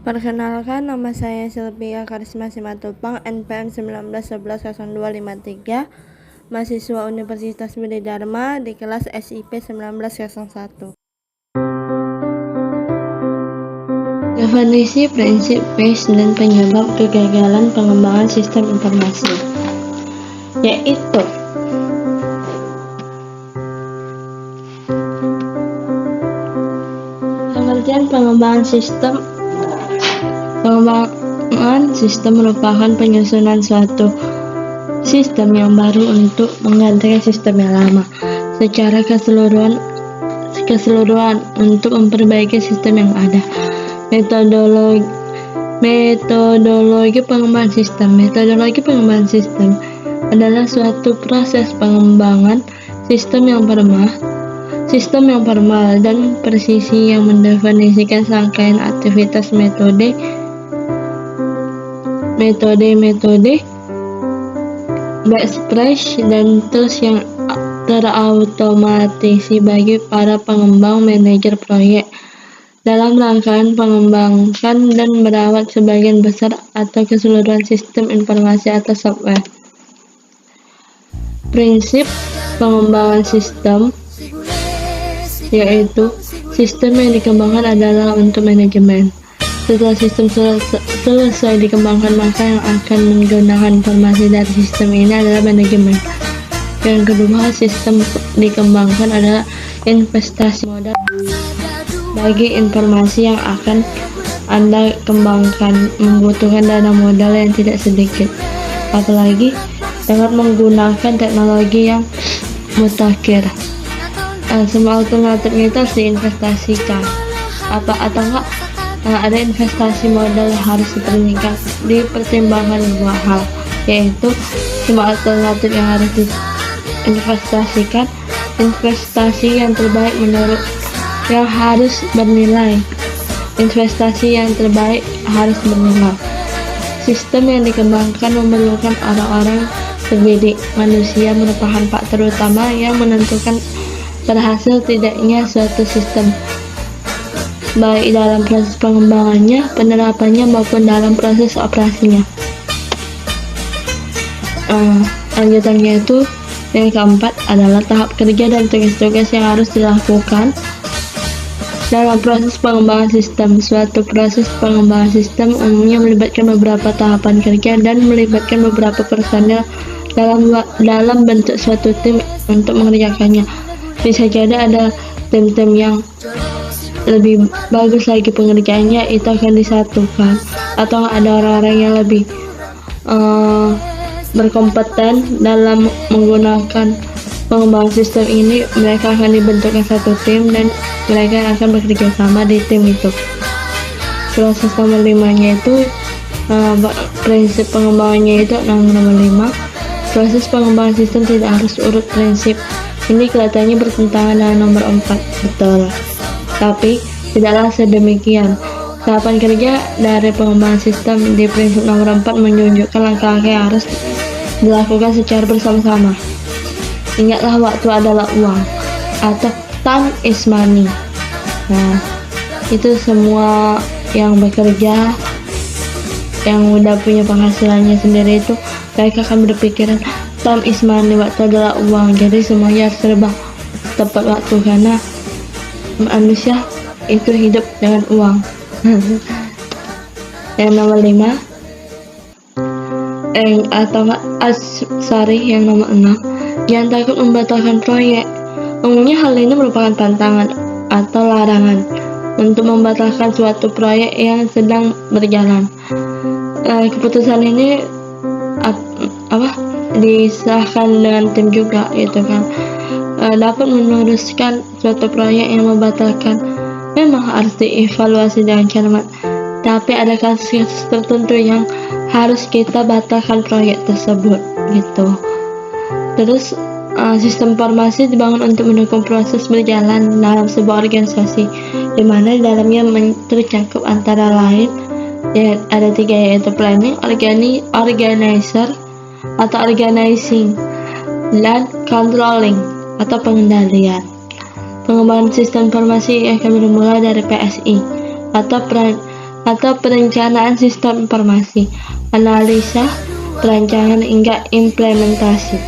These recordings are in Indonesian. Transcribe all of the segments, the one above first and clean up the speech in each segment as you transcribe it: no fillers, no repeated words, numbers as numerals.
Perkenalkan, nama saya Sylvia Karisma Simatupang, NPM 19110253, mahasiswa Universitas Budi Dharma di kelas SIP 1901. Definisi prinsip, base, dan penyebab kegagalan pengembangan sistem informasi, yaitu pengertian pengembangan sistem merupakan penyusunan suatu sistem yang baru untuk menggantikan sistem yang lama secara keseluruhan untuk memperbaiki sistem yang ada. Metodologi pengembangan sistem adalah suatu proses pengembangan sistem yang formal dan presisi yang mendefinisikan serangkaian aktivitas metode, best practice, dan tools yang terautomatisasi bagi para pengembang manajer proyek dalam rangkaian mengembangkan dan merawat sebagian besar atau keseluruhan sistem informasi atau software. Prinsip pengembangan sistem yaitu sistem yang dikembangkan adalah untuk manajemen. Setelah sistem selesai dikembangkan, maka yang akan menggunakan informasi dari sistem ini adalah manajemen. Yang kedua, sistem dikembangkan adalah investasi modal bagi informasi yang akan Anda kembangkan, membutuhkan dana modal yang tidak sedikit, apalagi dengan menggunakan teknologi yang mutakhir. Semua alternatifnya itu harus diinvestasikan, atau enggak ada investasi modal yang harus dipertimbangkan dua hal, yaitu semua alternatif yang harus diinvestasikan, investasi yang terbaik yang harus bernilai, investasi yang terbaik harus bernilai. Sistem yang dikembangkan memerlukan orang-orang terdidik. Manusia merupakan faktor utama yang menentukan berhasil tidaknya suatu sistem, baik dalam proses pengembangannya, penerapannya, maupun dalam proses operasinya. Lanjutannya itu yang keempat adalah tahap kerja dan tugas-tugas yang harus dilakukan dalam proses pengembangan sistem. Suatu proses pengembangan sistem umumnya melibatkan beberapa tahapan kerja dan melibatkan beberapa personel dalam bentuk suatu tim untuk mengerjakannya. Bisa jadi ada tim-tim yang lebih bagus lagi pengerjaannya, itu akan disatukan, atau ada orang-orang yang lebih berkompeten dalam menggunakan pengembangan sistem ini. Mereka akan dibentukkan satu tim dan mereka akan bekerja sama di tim itu. Proses nomor 5-nya itu prinsip pengembangannya itu nomor 5. Proses pengembangan sistem tidak harus urut prinsip. Ini kelihatannya bertentangan dengan nomor 4, betul. Tapi tidaklah sedemikian. Tahapan kerja dari pengembangan sistem di prinsip nomor 4 menunjukkan langkah-langkah yang harus dilakukan secara bersama-sama. Ingatlah, waktu adalah uang, atau time is money. Nah, itu semua yang bekerja, yang udah punya penghasilannya sendiri itu, mereka akan berpikiran time is money, waktu adalah uang. Jadi semuanya harus serba tepat waktu, karena manusia itu hidup dengan uang. Yang nomor 5 yang nomor 6, jangan takut membatalkan proyek. Umumnya hal ini merupakan tantangan atau larangan untuk membatalkan suatu proyek yang sedang berjalan. Keputusan ini disahkan dengan tim juga, gitu kan. Dapat meneruskan suatu proyek yang membatalkan memang harus dievaluasi dengan cermat, tapi ada kasus tertentu yang harus kita batalkan proyek tersebut, gitu. Terus sistem informasi dibangun untuk mendukung proses berjalan dalam sebuah organisasi, di mana di dalamnya tercakup antara lain ada 3, yaitu planning, organizer atau organizing, dan controlling atau pengendalian. Pengembangan sistem informasi akan bermula dari PSI atau atau perencanaan sistem informasi, analisa, perancangan hingga implementasi.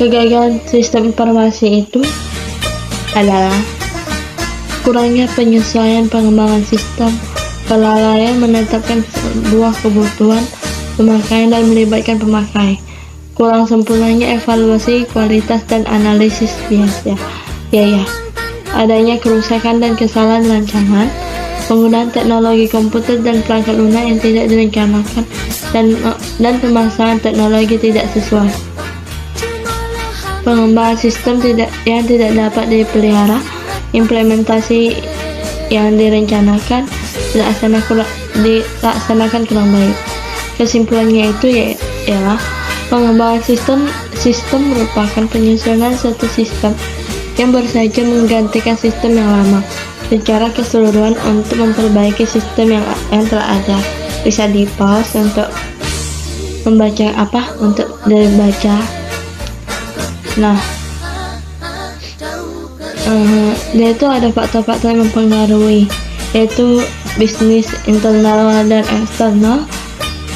Kegagalan sistem informasi itu adalah kurangnya penyesuaian pengembangan sistem, kelalaian menetapkan sebuah kebutuhan pemakaian dan melibatkan pemakai, kurang sempurnanya evaluasi kualitas dan analisis biaya, adanya kerusakan dan kesalahan rancangan, penggunaan teknologi komputer dan perangkat lunak yang tidak direncanakan, dan pemasangan teknologi tidak sesuai. Pengembangan sistem yang tidak dapat dipelihara, implementasi yang direncanakan dilaksanakan kurang baik. Kesimpulannya itu ialah pengembangan sistem merupakan penyusunan suatu sistem yang baru saja menggantikan sistem yang lama secara keseluruhan untuk memperbaiki sistem yang telah ada. Bisa di pause untuk dibaca. Nah, yaitu ada faktor-faktor yang mempengaruhi, yaitu bisnis internal dan eksternal,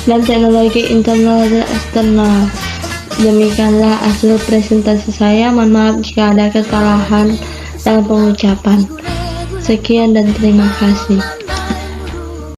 dan teknologi internal dan eksternal. Demikianlah hasil presentasi saya. Mohon maaf jika ada kesalahan dalam pengucapan. Sekian dan terima kasih.